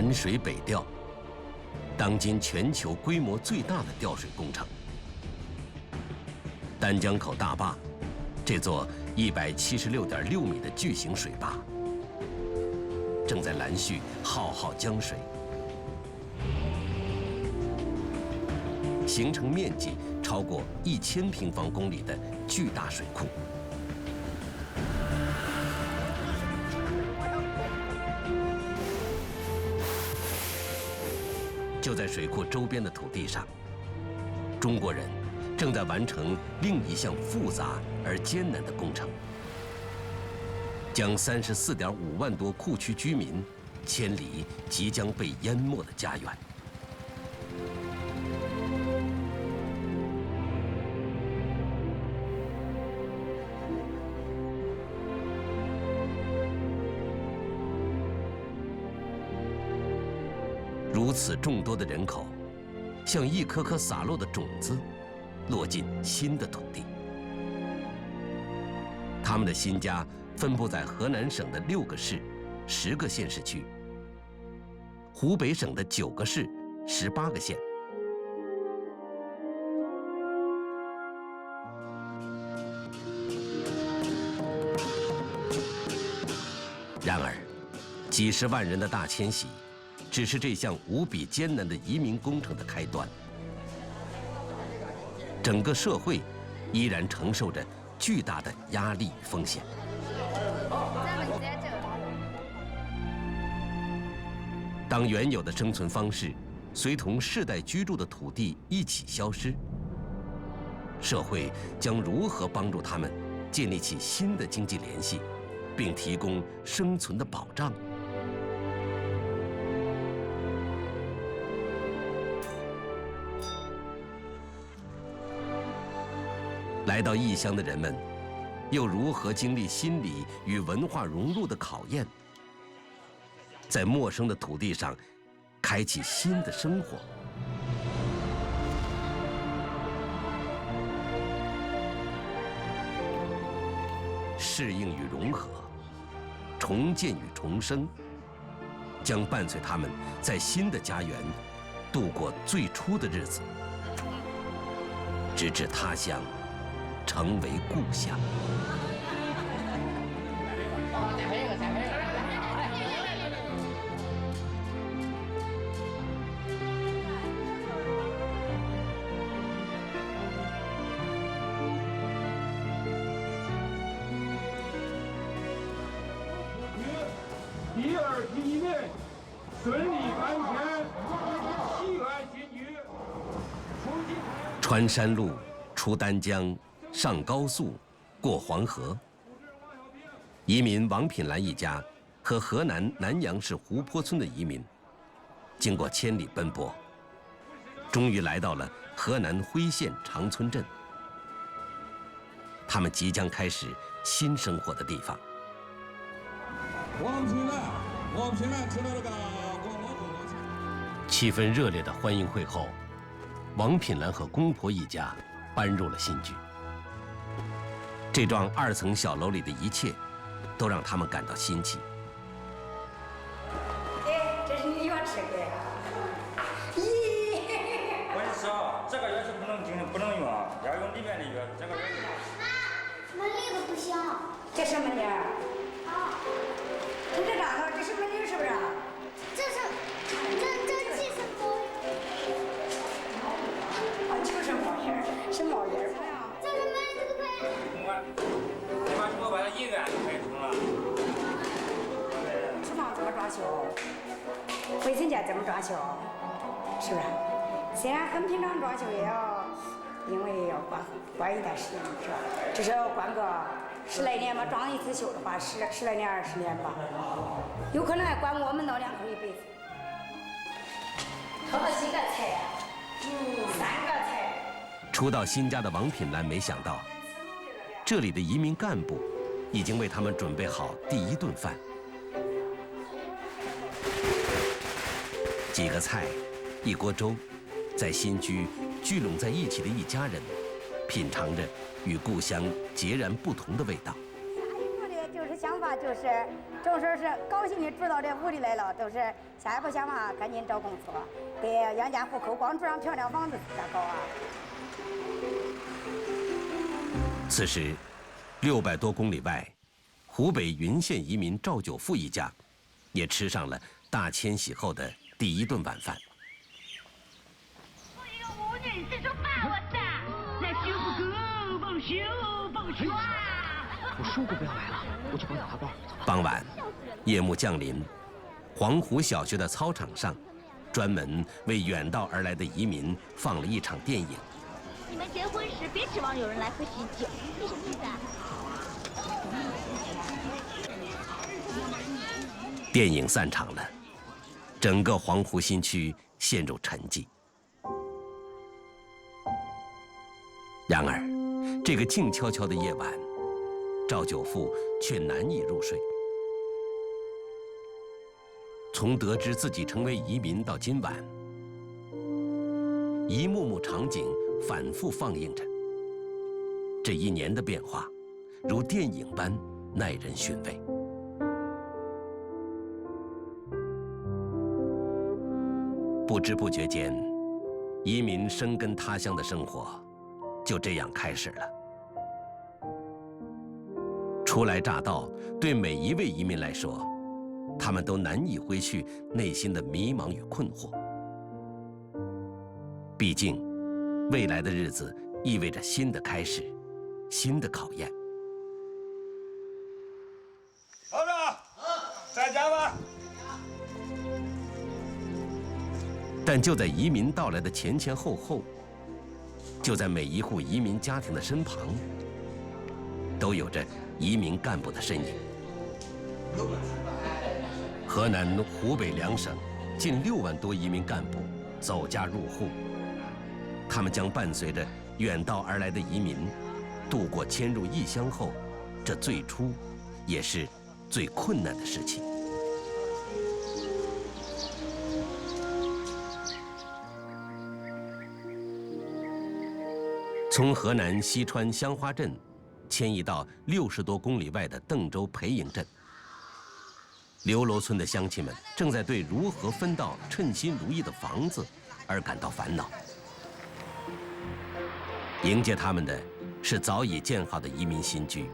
南水北调，当今全球规模最大的调水工程。丹江口大坝，这座176.6米的巨型水坝，正在拦蓄浩浩江水，形成面积超过1000平方公里的巨大水库。就在水库周边的土地上，中国人正在完成另一项复杂而艰难的工程，将34.5万多库区居民迁离即将被淹没的家园。如此众多的人口，像一颗颗洒落的种子，落进新的土地。他们的新家分布在河南省的6个市、10个县市区，湖北省的9个市、18个县。然而，几十万人的大迁徙，只是这项无比艰难的移民工程的开端。整个社会依然承受着巨大的压力与风险。当原有的生存方式随同世代居住的土地一起消失，社会将如何帮助他们建立起新的经济联系，并提供生存的保障？来到异乡的人们，又如何经历心理与文化融入的考验，在陌生的土地上开启新的生活？适应与融合，重建与重生，将伴随他们在新的家园度过最初的日子，直至他乡成为故乡。第二批移民顺利搬迁，喜爱新居。穿山路，出丹江，上高速，过黄河。移民王品兰一家和河南南阳市湖泊村的移民，经过千里奔波，终于来到了河南辉县长村镇。他们即将开始新生活的地方。王品兰吃了这个。气氛热烈的欢迎会后，王品兰和公婆一家搬入了新居。这幢2层小楼里的一切，都让他们感到新奇。哎，这是你要吃的呀？咦！我跟你说，这个药是不能用，要用里面的药。这个药。门铃都不响。这什么铃？啊。你这咋的？这什么铃是不是？这几声猫。啊，就是猫音儿，是猫音儿。这是门这个开。你把我把它医院开通了。厨房怎么装修？卫生间怎么装修？是不是？虽然很平常装修，也要因为要关一段时间，是吧？至少要关个10来年吧。装一次修的话，10来年20年吧，有可能还管我们老2口一辈子。炒了几个菜呀？3个菜。初到新家的王品兰没想到，这里的移民干部已经为他们准备好第1顿饭。几个菜，一锅粥，在新居聚拢在一起的一家人，品尝着与故乡截然不同的味道。下一步的就是想把话就是正说是高兴的住到这屋里来了，都是下一步想法赶紧找工作，得养家糊口，光住上漂亮房子咋搞啊？此时，600多公里外，湖北云县移民赵九富一家，也吃上了大迁徙后的第一顿晚饭。我说过不要来了，我去帮你拿包。傍晚，夜幕降临，黄湖小学的操场上，专门为远道而来的移民放了一场电影。你们结婚时别指望有人来喝喜酒，你什么意思啊？电影散场了，整个黄湖新区陷入沉寂。然而，这个静悄悄的夜晚，赵九富却难以入睡。从得知自己成为移民到今晚，一幕幕场景反复放映着。这1年的变化，如电影般耐人寻味。不知不觉间，移民生根他乡的生活就这样开始了。初来乍到，对每一位移民来说，他们都难以挥去内心的迷茫与困惑。毕竟，未来的日子意味着新的开始，新的考验。老赵，在家吧。但就在移民到来的前前后后，就在每一户移民家庭的身旁，都有着移民干部的身影。河南、湖北2省近6万多移民干部走家入户，他们将伴随着远道而来的移民，度过迁入异乡后这最初也是最困难的时期。从河南西川香花镇迁移到60多公里外的邓州培营镇，刘楼村的乡亲们正在对如何分到称心如意的房子而感到烦恼。迎接他们的是早已建好的移民新居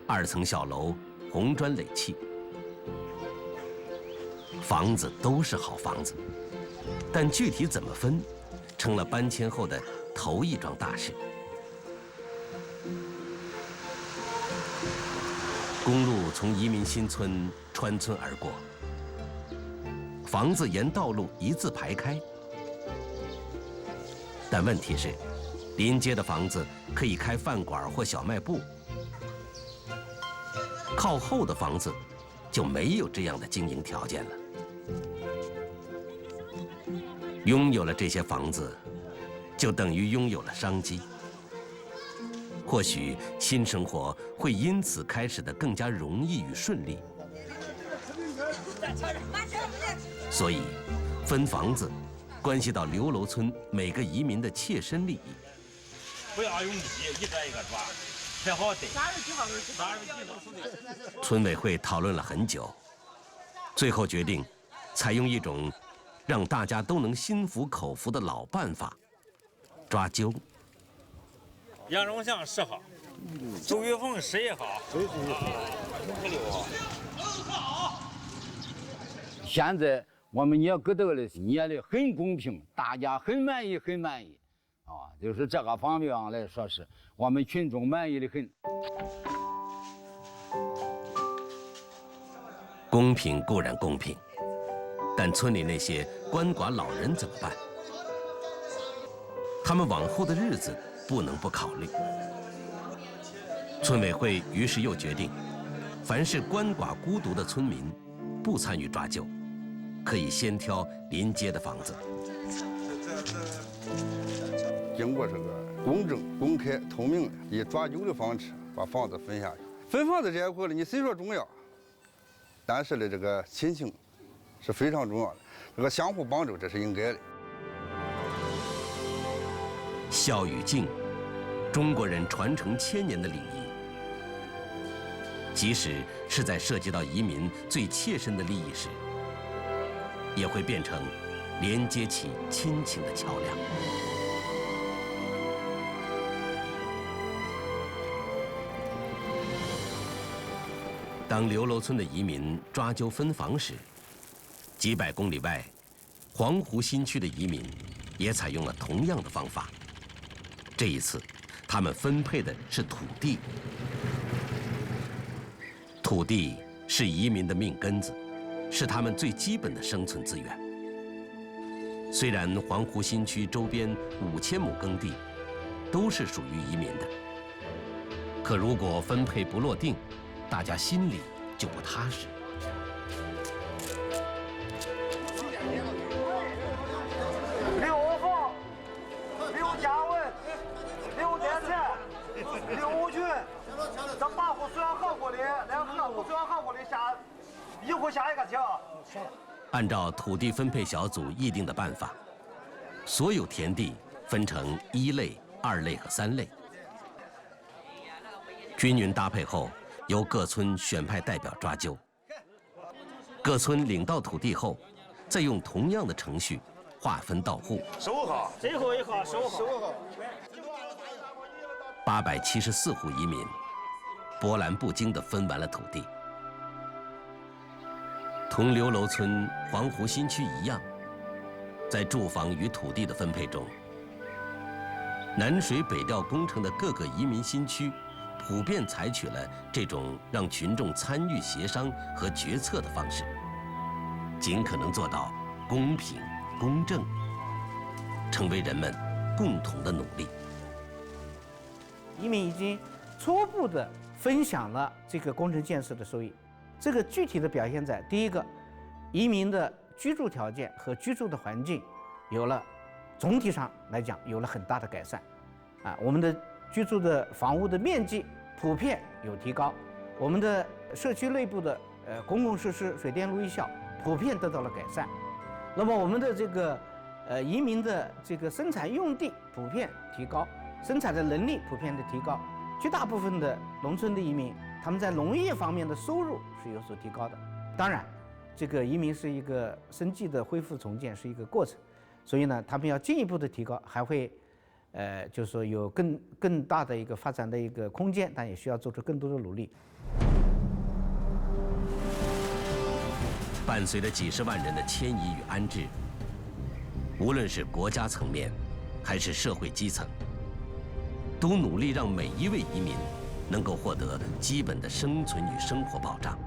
，2层小楼，红砖垒砌，房子都是好房子，但具体怎么分，成了搬迁后的头一桩大事。公路从移民新村穿村而过，房子沿道路一字排开。但问题是，临街的房子可以开饭馆或小卖部，靠后的房子就没有这样的经营条件了。拥有了这些房子，就等于拥有了商机。或许新生活会因此开始得更加容易与顺利。所以，分房子关系到刘楼村每个移民的切身利益。不要用力，一个一个抓，才好逮。村委会讨论了很久，最后决定采用一种让大家都能心服口服的老办法——抓阄。杨忠祥10号，周玉凤11号，现在我们也给这个捏的很公平，大家很满意，很满意，啊，就是这个方面来说是我们群众满意的很。公平固然公平，但村里那些鳏寡老人怎么办？他们往后的日子不能不考虑。村委会于是又决定，凡是鳏寡孤独的村民，不参与抓阄，可以先挑临街的房子。经过这个公正、公开、透明的以抓阄的方式把房子分下去。分房子这一块呢，你虽说重要，但是呢，这个亲情是非常重要的，这个相互帮助这是应该的。孝与敬，中国人传承1000年的礼仪。即使是在涉及到移民最切身的利益时，也会变成连接起亲情的桥梁。当刘楼村的移民抓阄分房时，几百公里外黄湖新区的移民也采用了同样的方法。这一次，他们分配的是土地。土地是移民的命根子，是他们最基本的生存资源。虽然黄湖新区周边5000亩耕地都是属于移民的，可如果分配不落定，大家心里就不踏实。刘凤、刘家文、刘天才、刘武军，这8户虽然合过的，2户虽然合过的1户下一个桥。按照土地分配小组议定的办法，所有田地分成1类、2类和3类，均匀搭配后，由各村选派代表抓阄。各村领到土地后，再用同样的程序划分到户。收好，最后一号收好。874户移民波澜不惊地分完了土地。同刘楼村黄湖新区一样，在住房与土地的分配中，南水北调工程的各个移民新区普遍采取了这种让群众参与协商和决策的方式，尽可能做到公平公正，成为人们共同的努力。移民已经初步的分享了这个工程建设的收益。这个具体的表现在第一个，移民的居住条件和居住的环境有了总体上来讲有了很大的改善，我们的居住的房屋的面积普遍有提高，我们的社区内部的公共设施、水电路一校普遍得到了改善。那么我们的这个移民的这个生产用地普遍提高，生产的能力普遍的提高，绝大部分的农村的移民，他们在农业方面的收入是有所提高的。当然，这个移民是一个生计的恢复重建，是一个过程，所以呢，他们要进一步的提高，还会就是说有更大的一个发展的一个空间，但也需要做出更多的努力。伴随着几十万人的迁移与安置，无论是国家层面，还是社会基层，都努力让每一位移民能够获得基本的生存与生活保障。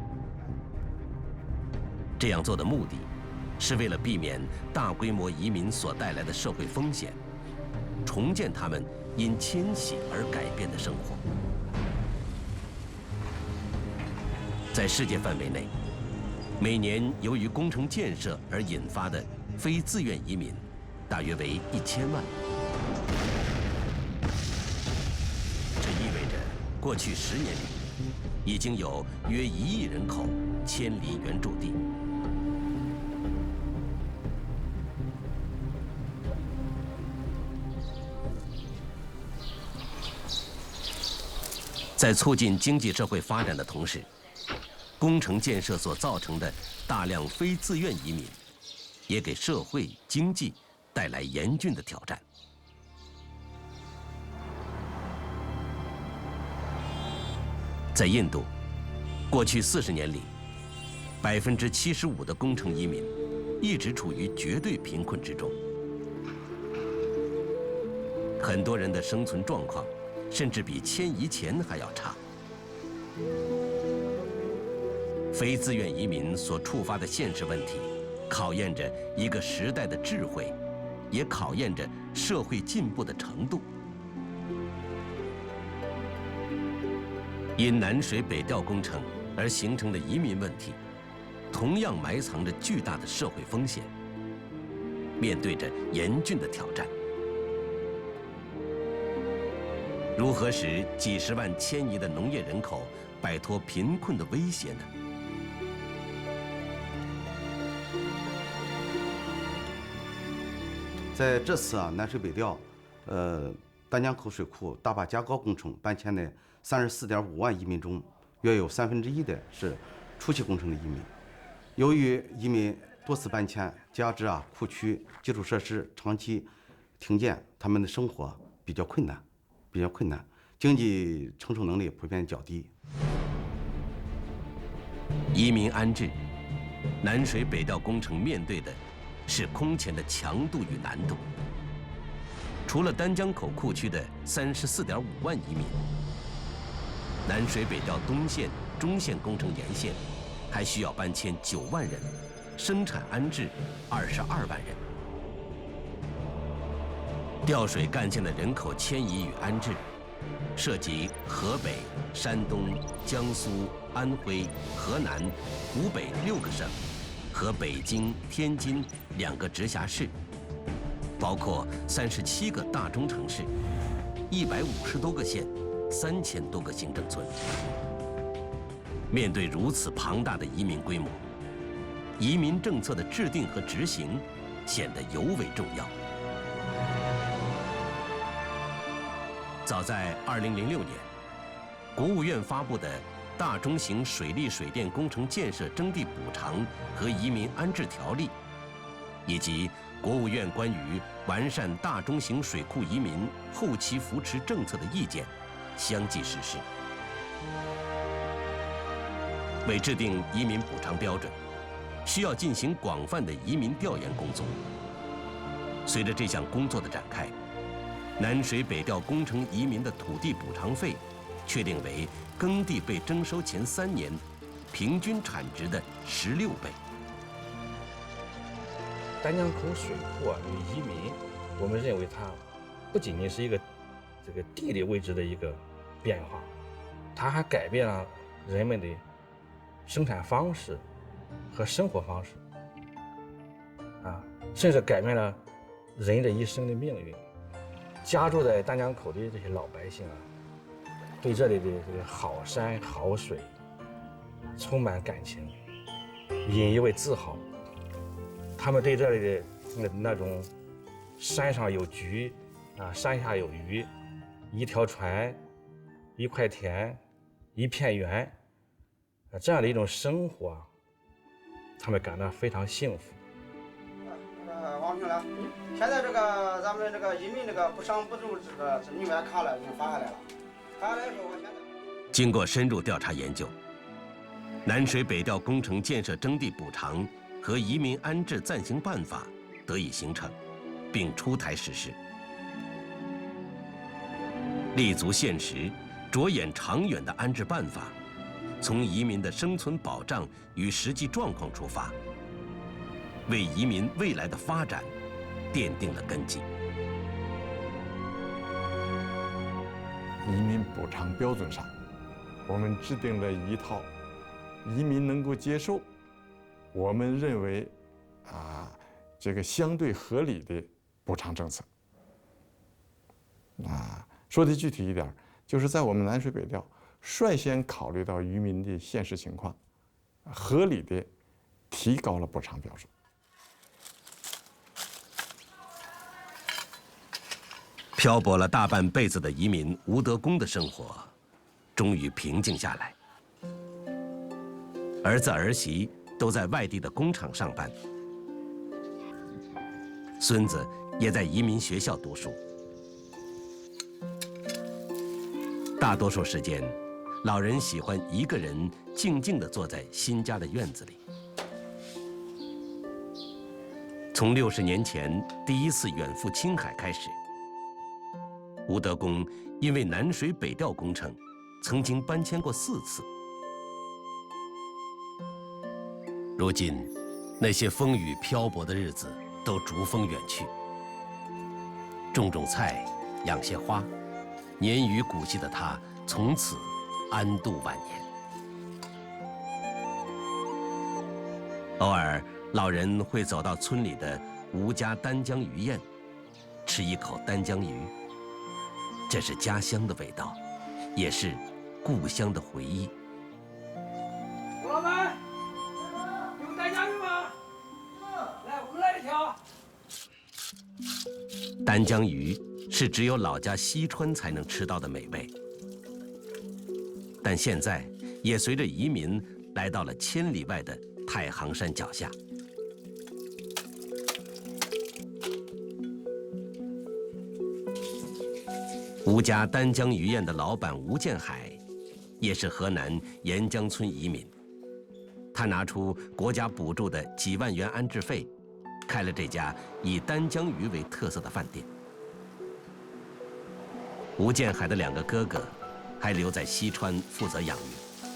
这样做的目的，是为了避免大规模移民所带来的社会风险，重建他们因迁徙而改变的生活。在世界范围内，每年由于工程建设而引发的非自愿移民，大约为1000万。这意味着，过去10年里，已经有约1亿人口迁离原住地。在促进经济社会发展的同时，工程建设所造成的大量非自愿移民，也给社会经济带来严峻的挑战。在印度，过去40年里，75%的工程移民一直处于绝对贫困之中，很多人的生存状况甚至比迁移前还要差。非自愿移民所触发的现实问题，考验着一个时代的智慧，也考验着社会进步的程度。因南水北调工程而形成的移民问题，同样埋藏着巨大的社会风险，面对着严峻的挑战。如何使几十万迁移的农业人口摆脱贫困的威胁呢？在这次南水北调，丹江口水库大坝加高工程搬迁的34.5万移民中，约有1/3的是初期工程的移民。由于移民多次搬迁，加之库区基础设施长期停建，他们的生活比较困难，经济承受能力普遍较低。移民安置，南水北调工程面对的是空前的强度与难度。除了丹江口库区的34.5万移民，南水北调东线、中线工程沿线还需要搬迁9万人，生产安置22万人。调水干线的人口迁移与安置，涉及河北、山东、江苏、安徽、河南、湖北6个省和北京、天津2个直辖市，包括37个大中城市，150多个县，3000多个行政村。面对如此庞大的移民规模，移民政策的制定和执行显得尤为重要。早在2006年，国务院发布的《大中型水利水电工程建设征地补偿和移民安置条例》，以及国务院关于完善大中型水库移民后期扶持政策的意见相继实施。为制定移民补偿标准，需要进行广泛的移民调研工作。随着这项工作的展开，南水北调工程移民的土地补偿费确定为耕地被征收前3年平均产值的16倍。丹江口水库与移民，我们认为它不仅仅是一个这个地理位置的一个变化，它还改变了人们的生产方式和生活方式，甚至改变了人的一生的命运。家住在丹江口的这些老百姓对这里的这个好山好水充满感情，引以为自豪。他们对这里的那种山上有菊山下有鱼，一条船，一块田，一片园这样的一种生活他们感到非常幸福。王平了，现在这个咱们这个移民这个不伤不住这个里面卡了已经发下来了。发下来说，我现在经过深入调查研究，南水北调工程建设征地补偿和移民安置暂行办法得以形成，并出台实施。立足现实、着眼长远的安置办法，从移民的生存保障与实际状况出发，为移民未来的发展奠定了根基。移民补偿标准上，我们制定了一套移民能够接受，我们认为这个相对合理的补偿政策。说的具体一点，就是在我们南水北调率先考虑到渔民的现实情况，合理的提高了补偿标准。漂泊了大半辈子的移民吴德公的生活终于平静下来，儿子儿媳都在外地的工厂上班，孙子也在移民学校读书。大多数时间，老人喜欢一个人静静地坐在新家的院子里。从60年前第一次远赴青海开始，吴德公因为南水北调工程，曾经搬迁过4次。如今，那些风雨漂泊的日子都逐风远去。种种菜，养些花，年逾古稀的他从此安度晚年。偶尔，老人会走到村里的吴家丹江鱼宴，吃一口丹江鱼。这是家乡的味道，也是故乡的回忆。吴老板，有丹江鱼吗？来，我来一条。丹江鱼是只有老家西川才能吃到的美味，但现在也随着移民来到了千里外的太行山脚下。吴家丹江鱼宴的老板吴建海，也是河南沿江村移民。他拿出国家补助的几万元安置费，开了这家以丹江鱼为特色的饭店。吴建海的2个哥哥还留在西川负责养鱼，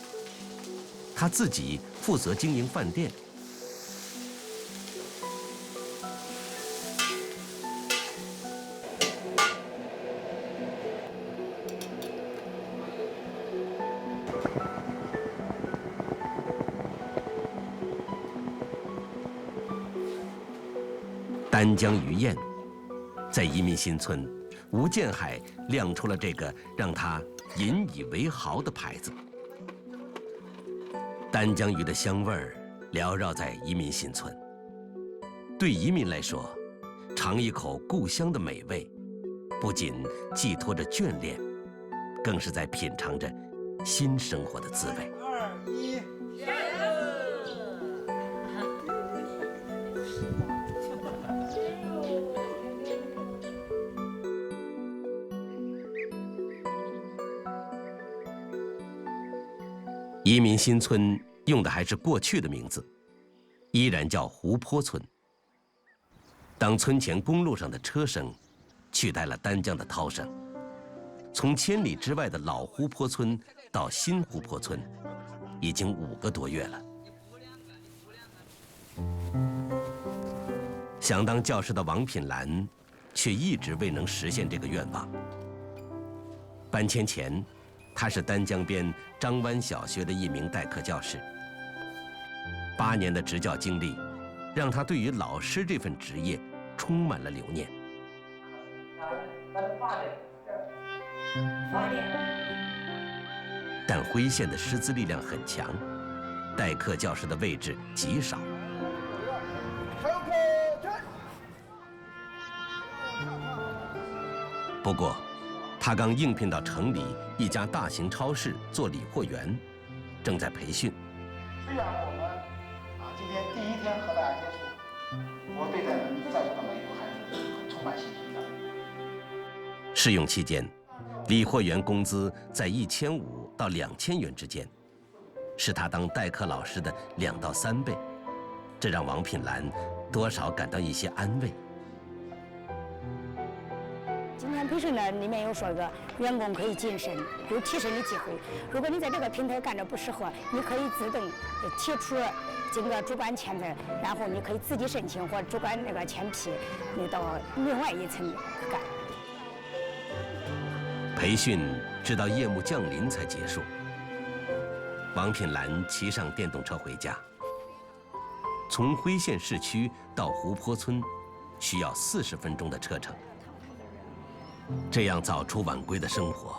他自己负责经营饭店。丹江鱼宴，在移民新村，吴建海亮出了这个让他引以为豪的牌子。丹江鱼的香味儿缭绕在移民新村，对移民来说，尝一口故乡的美味，不仅寄托着眷恋，更是在品尝着新生活的滋味。2、1，移民新村用的还是过去的名字，依然叫湖泊村。当村前公路上的车声取代了丹江的涛声，从千里之外的老湖泊村到新湖泊村，已经5个多月了。想当教师的王品兰，却一直未能实现这个愿望。搬迁前，他是丹江边张湾小学的一名代课教师。8年的执教经历，让他对于老师这份职业充满了留念。但辉县的师资力量很强，代课教师的位置极少。不过，他刚应聘到城里一家大型超市做理货员，正在培训。虽然我们今天第1天和大家接触，我对咱们在座的每一个孩子很充满信心的。试用期间，理货员工资在1500到2000元之间，是他当代课老师的2到3倍，这让王品兰多少感到一些安慰。今天培训呢，里面有说个员工可以晋升，有提升的机会。如果你在这个平台干着不适合，你可以自动提出经过主管签字，然后你可以自己申请或主管那个签批，你到另外一层干。培训直到夜幕降临才结束。王品兰骑上电动车回家，从辉县市区到湖泊村，需要40分钟的车程。这样早出晚归的生活，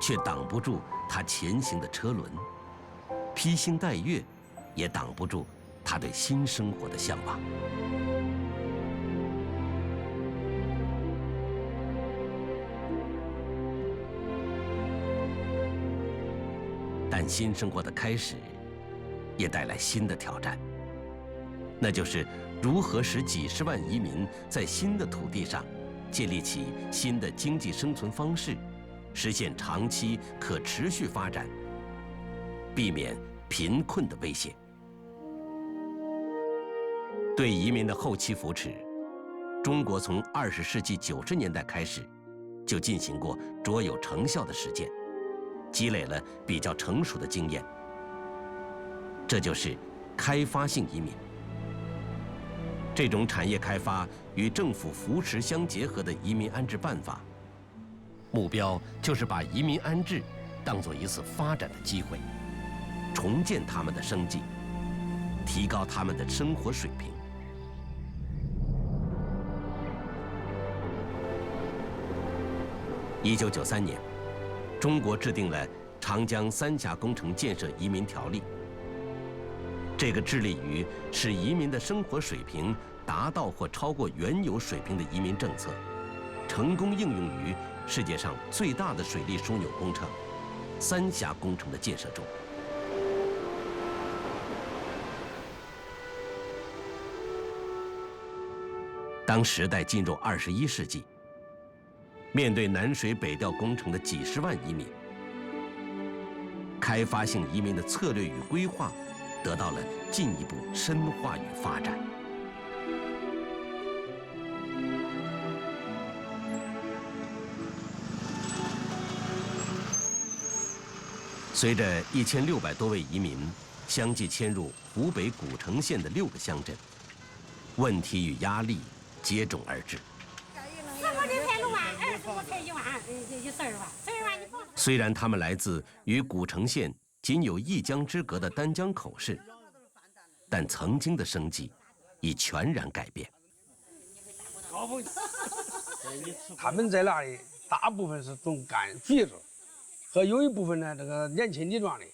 却挡不住他前行的车轮；披星戴月，也挡不住他对新生活的向往。但新生活的开始，也带来新的挑战，那就是如何使几十万移民在新的土地上建立起新的经济生存方式，实现长期可持续发展，避免贫困的威胁。对移民的后期扶持，中国从20世纪90年代开始，就进行过卓有成效的实践，积累了比较成熟的经验。这就是开发性移民。这种产业开发与政府扶持相结合的移民安置办法，目标就是把移民安置当作一次发展的机会，重建他们的生计，提高他们的生活水平。1993年，中国制定了长江三峡工程建设移民条例。这个致力于使移民的生活水平达到或超过原有水平的移民政策，成功应用于世界上最大的水利枢纽工程——三峡工程的建设中。当时代进入21世纪，面对南水北调工程的几十万移民，开发性移民的策略与规划得到了进一步深化与发展。随着1600多位移民相继迁入湖北古城县的6个乡镇，问题与压力接踵而至。虽然他们来自与古城县仅有一江之隔的丹江口市，但曾经的生计已全然改变。他们在那里大部分是种柑橘子，和有一部分呢，这个年轻力壮的，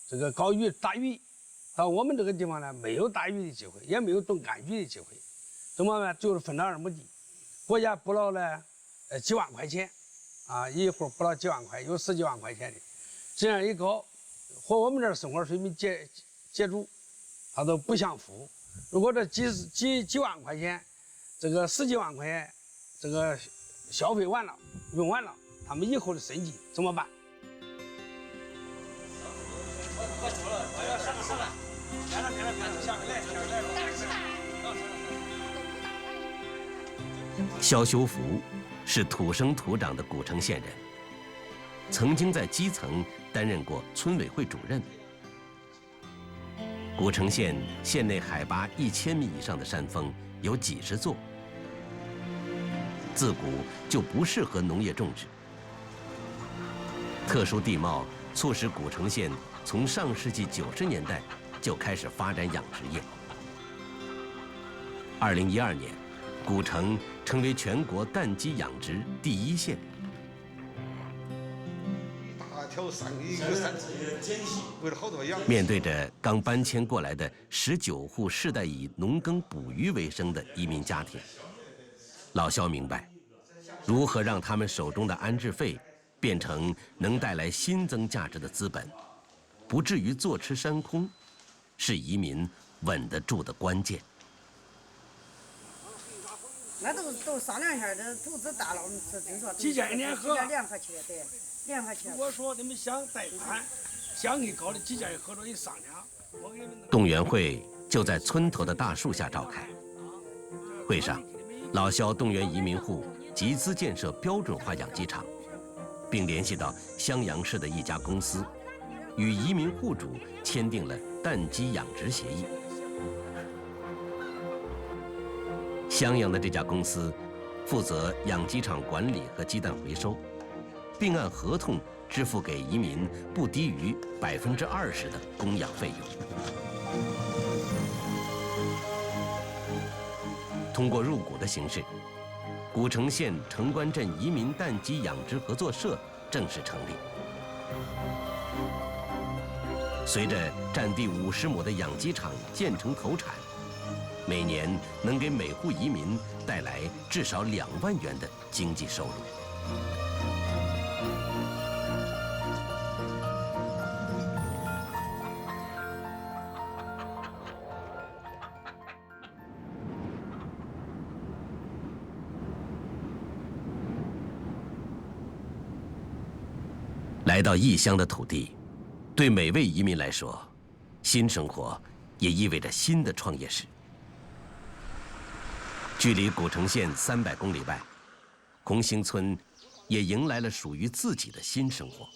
这个搞打鱼。到我们这个地方呢，没有打鱼的机会，也没有种柑橘的机会，怎么办？就是分了2亩地，国家补了呢，几万块钱，啊，一户补了几万块，有10几万块钱的，这样一搞，和我们这儿生活水平接触，他都不相符。如果这几万块钱，这个10几万块钱，这个消费完了，用完了，他们以后的生计怎么办？肖修福是土生土长的古城县人，曾经在基层担任过村委会主任。古城县县内海拔1000米以上的山峰有几十座，自古就不适合农业种植。特殊地貌促使古城县从上世纪90年代就开始发展养殖业。2012年，古城成为全国蛋鸡养殖第1县。面对着刚搬迁过来的19户世代以农耕捕鱼为生的移民家庭，老肖明白，如何让他们手中的安置费变成能带来新增价值的资本，不至于坐吃山空，是移民稳得住的关键。那都商量一下，这投资大了，我们真说几家联合对，联合起来。如果说你们想贷款，想给搞的几家合作一商量，我给你们。动员会就在村头的大树下召开。会上，老肖动员移民户集资建设标准化养鸡场，并联系到襄阳市的一家公司，与移民户主签订了蛋鸡养殖协议。襄阳的这家公司负责养鸡场管理和鸡蛋回收，并按合同支付给移民不低于20%的供养费用。通过入股的形式，古城县城关镇移民蛋鸡养殖合作社正式成立。随着占地50亩的养鸡场建成投产，每年能给每户移民带来至少2万元的经济收入。来到异乡的土地，对每位移民来说，新生活也意味着新的创业史。距离古城县300公里外，红星村也迎来了属于自己的新生活。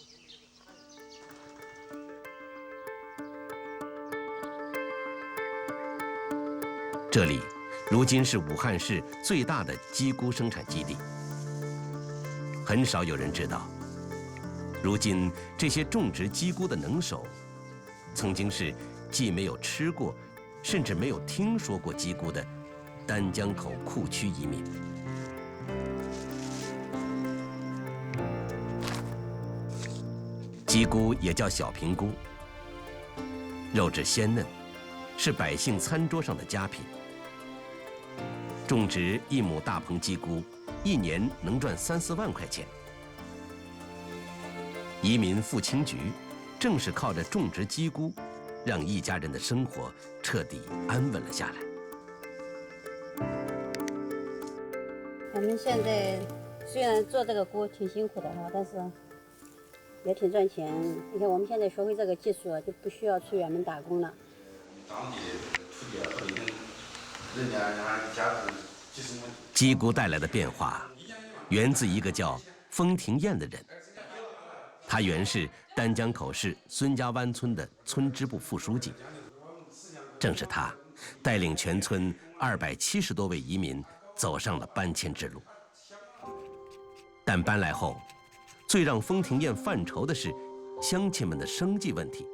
这里如今是武汉市最大的鸡菇生产基地。很少有人知道，如今这些种植鸡菇的能手，曾经是既没有吃过，甚至没有听说过鸡菇的丹江口库区移民。鸡菇也叫小平菇，肉质鲜嫩，是百姓餐桌上的佳品。种植1亩大棚鸡菇，1年能赚3、4万块钱。移民富清局正是靠着种植鸡菇，让一家人的生活彻底安稳了下来。我们现在虽然做这个锅挺辛苦的哈，但是也挺赚钱。你看我们现在学会这个技术，就不需要出远门打工了。当地的土地都已经，人家家是几十亩。鸡菇带来的变化，源自一个叫封廷彦的人。他原是丹江口市孙家湾村的村支部副书记。正是他，带领全村270多位移民走上了搬迁之路。但搬来后，最让封廷彦犯愁的是乡亲们的生计问题。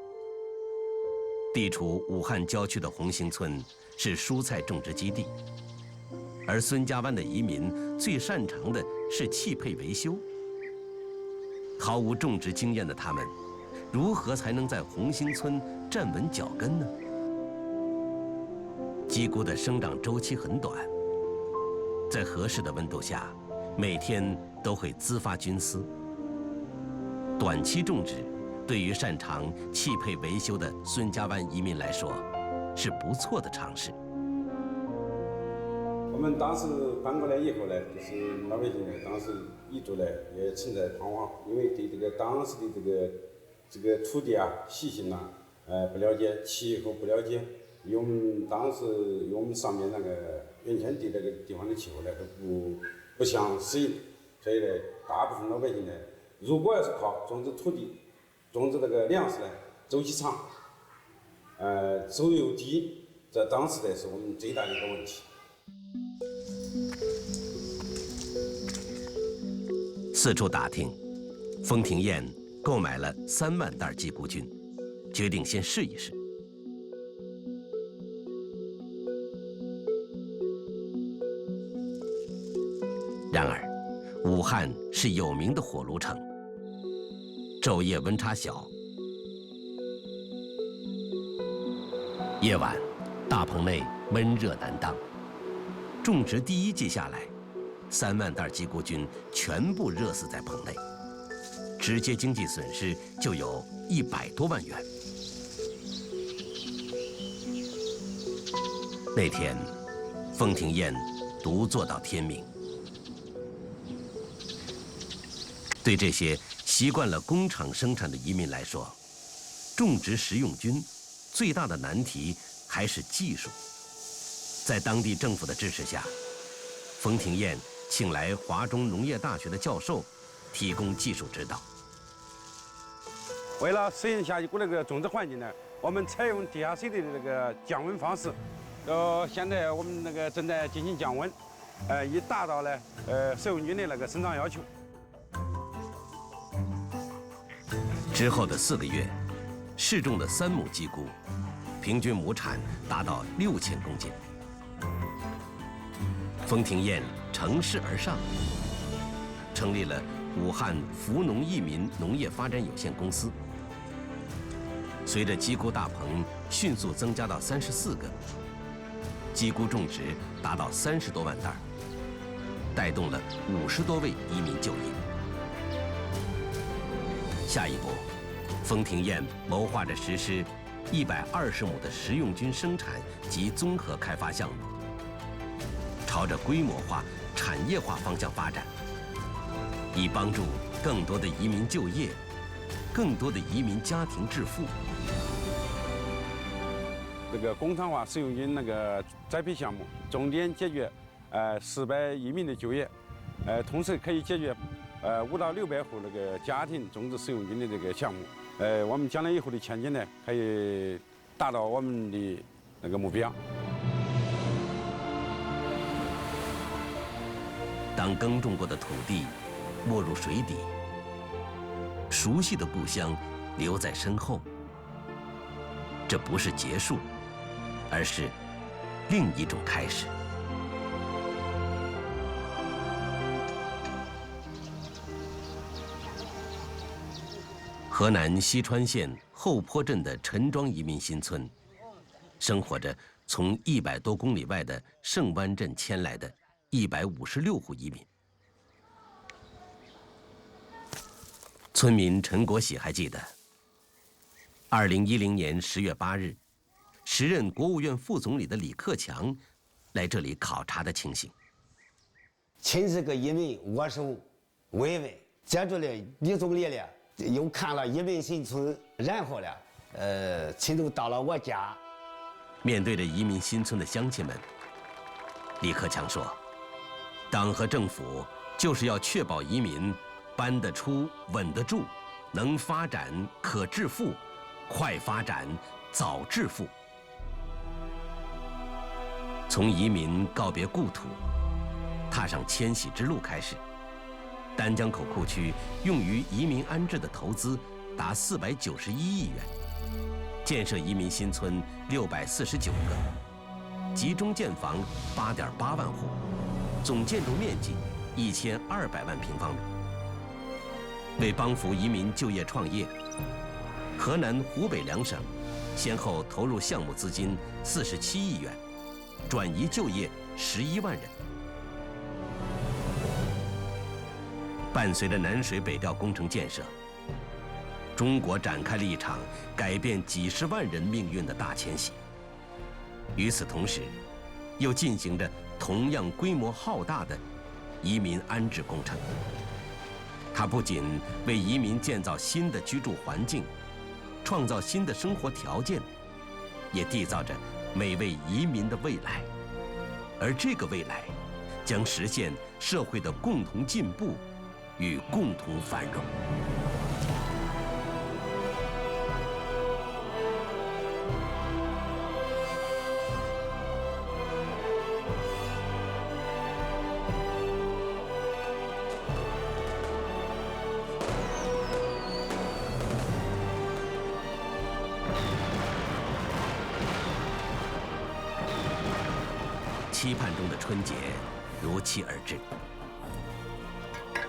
地处武汉郊区的红星村是蔬菜种植基地，而孙家湾的移民最擅长的是汽配维修。毫无种植经验的他们，如何才能在红星村站稳脚跟呢？鸡菇的生长周期很短，在合适的温度下，每天都会滋发菌丝。短期种植对于擅长汽配维修的孙家湾移民来说，是不错的尝试。我们当时搬过来以后呢，就是老百姓呢，当时一族呢也存在彷徨，因为对这个当时的这个土地啊、习性啊，不了解，气候不了解，与我们当时与我们上面那个原先地那个地方的气候呢都不相适应，所以呢，大部分老百姓呢，如果要是靠种植土地、种植那个粮食呢，周期长，收入又低，这当时呢是我们最大的一个问题。四处打听，封廷彦购买了3万袋鸡菇菌，决定先试一试。然而，武汉是有名的火炉城，昼夜温差小。夜晚，大棚内闷热难当。种植第1季下来，3万袋鸡菇菌全部热死在棚内，直接经济损失就有100多万元。那天，封廷彦独做到天明。对这些习惯了工厂生产的移民来说，种植食用菌最大的难题还是技术。在当地政府的支持下，封廷彦请来华中农业大学的教授，提供技术指导。为了适应下一股那个种植环境呢，我们采用地下水的那个降温方式。现在我们那个正在进行降温，以达到呢食用菌的那个生长要求。之后的4个月，试种的3亩鸡菇，平均亩产达到6000公斤。封廷彦乘势而上，成立了武汉福农益民农业发展有限公司。随着鸡菇大棚迅速增加到34个，鸡菇种植达到30多万袋，带动了50多位移民就业。下一步，封廷彦谋划着实施120亩的食用菌生产及综合开发项目，朝着规模化、产业化方向发展，以帮助更多的移民就业，更多的移民家庭致富。这个工厂化食用菌那个栽培项目，重点解决400移民的就业，同时可以解决500到600户那个家庭种植食用菌的这个项目。我们将来以后的前景呢，可以达到我们的那个目标。当耕种过的土地没入水底，熟悉的故乡留在身后，这不是结束，而是另一种开始。河南西川县后坡镇的陈庄移民新村，生活着从100多公里外的盛湾镇迁来的156户移民。村民陈国喜还记得，2010年10月8日，时任国务院副总理的李克强来这里考察的情形。亲自跟移民握手慰问，接着呢，李总理呢又看了移民新村，然后呢，亲自到了我家。面对着移民新村的乡亲们，李克强说：“党和政府就是要确保移民搬得出、稳得住，能发展、可致富，快发展、早致富。”从移民告别故土，踏上迁徙之路开始，丹江口库区用于移民安置的投资达491亿元，建设移民新村649个，集中建房8.8万户，总建筑面积1200万平方米。为帮扶移民就业创业，河南、湖北两省先后投入项目资金47亿元，转移就业11万人。伴随着南水北调工程建设，中国展开了一场改变几十万人命运的大迁徙。与此同时，又进行着同样规模浩大的移民安置工程。它不仅为移民建造新的居住环境，创造新的生活条件，也缔造着每位移民的未来。而这个未来，将实现社会的共同进步与共同繁荣。期盼中的春节如期而至。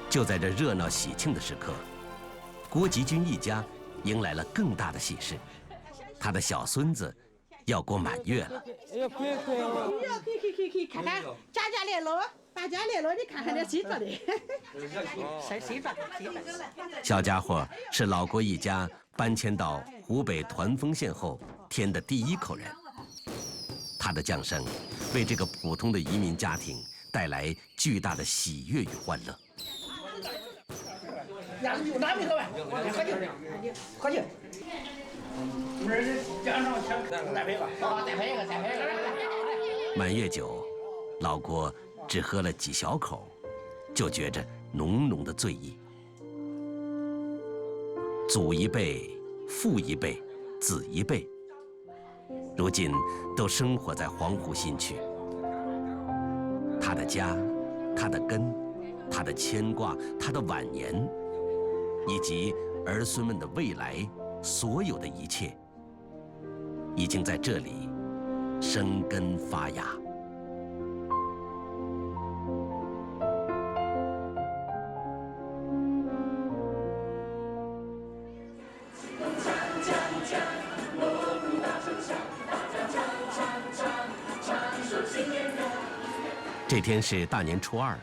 就在这热闹喜庆的时刻，郭吉军一家迎来了更大的喜事，他的小孙子要过满月了。哎呀，快！看看家来了，大家来了，你看看这谁做的？谁做的？小家伙是老郭一家搬迁到湖北团风县后添的第一口人。他的降生为这个普通的移民家庭带来巨大的喜悦与欢乐。拿米喝吧，喝酒。满月酒，老郭只喝了几小口，就觉着浓浓的醉意。祖一辈、父一辈、子一辈，如今都生活在黄湖新区。他的家，他的根，他的牵挂，他的晚年，以及儿孙们的未来，所有的一切，已经在这里生根发芽。这天是大年初二，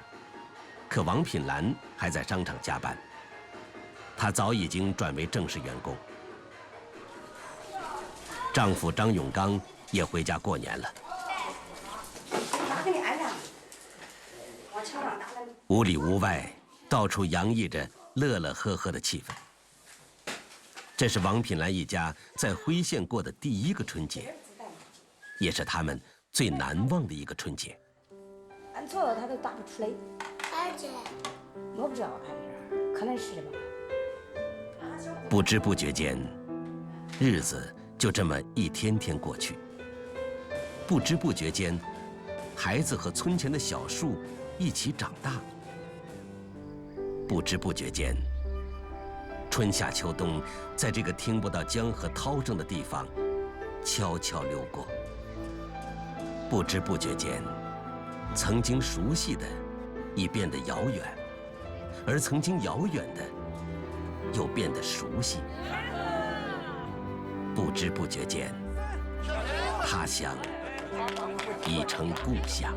可王品兰还在商场加班。她早已经转为正式员工。丈夫张永刚也回家过年了。屋里屋外到处洋溢着乐乐呵呵的气氛。这是王品兰一家在辉县过的第一个春节，也是他们最难忘的一个春节。按错了他都打不出来。二姐，我不知道，可能是吧。不知不觉间，日子就这么一天天过去。不知不觉间，孩子和村前的小树一起长大。不知不觉间，春夏秋冬，在这个听不到江河涛声的地方，悄悄溜过。不知不觉间，曾经熟悉的，已变得遥远，而曾经遥远的，又变得熟悉。不知不觉间，他乡已成故乡。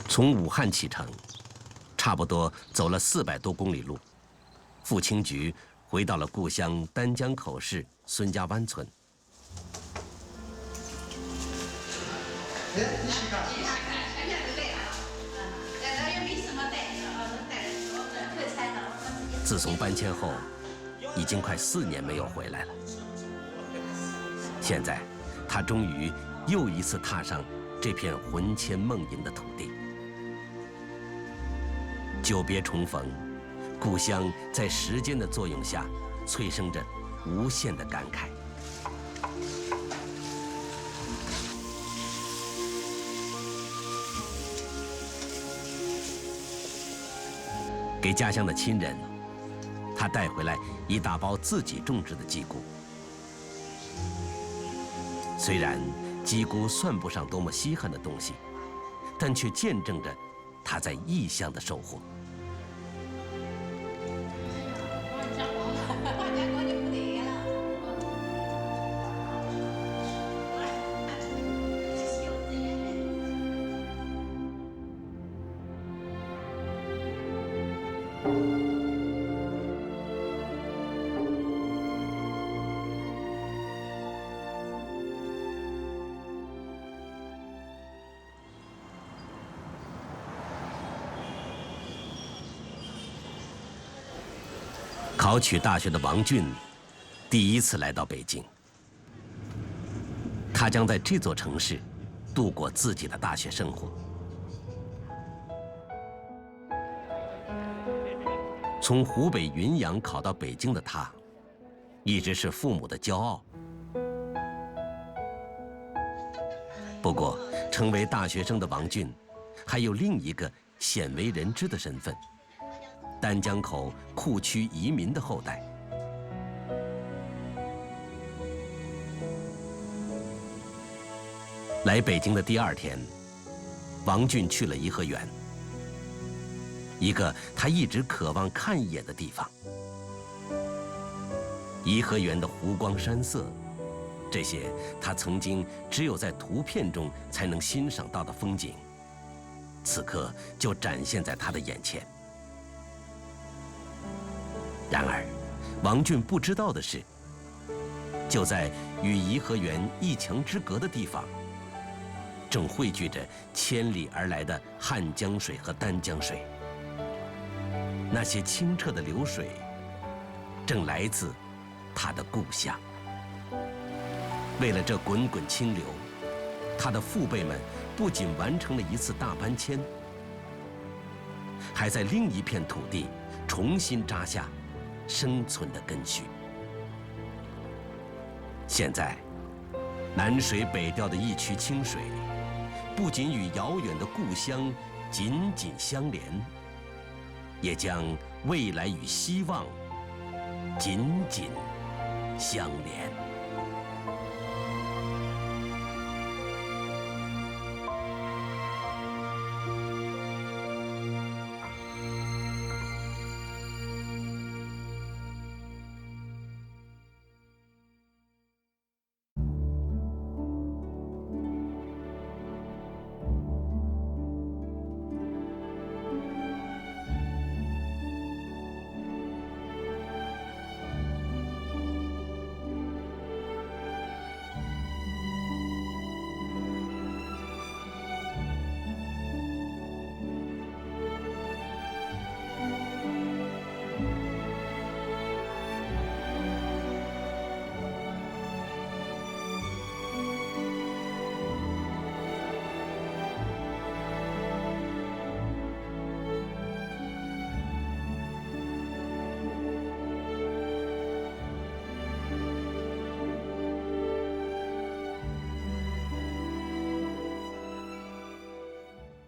从武汉启程，差不多走了400多公里路，傅清菊回到了故乡丹江口市孙家湾村。自从搬迁后，已经快4年没有回来了。现在，他终于又一次踏上这片魂牵梦萦的土地。久别重逢，故乡在时间的作用下，催生着无限的感慨。给家乡的亲人，他带回来一大包自己种植的鸡菇。虽然鸡菇算不上多么稀罕的东西，但却见证着他在异乡的收获。考取大学的王俊，第一次来到北京。他将在这座城市度过自己的大学生活。从湖北云阳考到北京的他，一直是父母的骄傲。不过，成为大学生的王俊，还有另一个鲜为人知的身份。丹江口库区移民的后代。来北京的第2天，王俊去了颐和园，一个他一直渴望看一眼的地方。颐和园的湖光山色，这些他曾经只有在图片中才能欣赏到的风景，此刻就展现在他的眼前。然而，王俊不知道的是，就在与颐和园一墙之隔的地方，正汇聚着千里而来的汉江水和丹江水。那些清澈的流水，正来自他的故乡。为了这滚滚清流，他的父辈们不仅完成了一次大搬迁，还在另一片土地重新扎下生存的根须。现在，南水北调的一曲清水，不仅与遥远的故乡紧紧相连，也将未来与希望紧紧相连。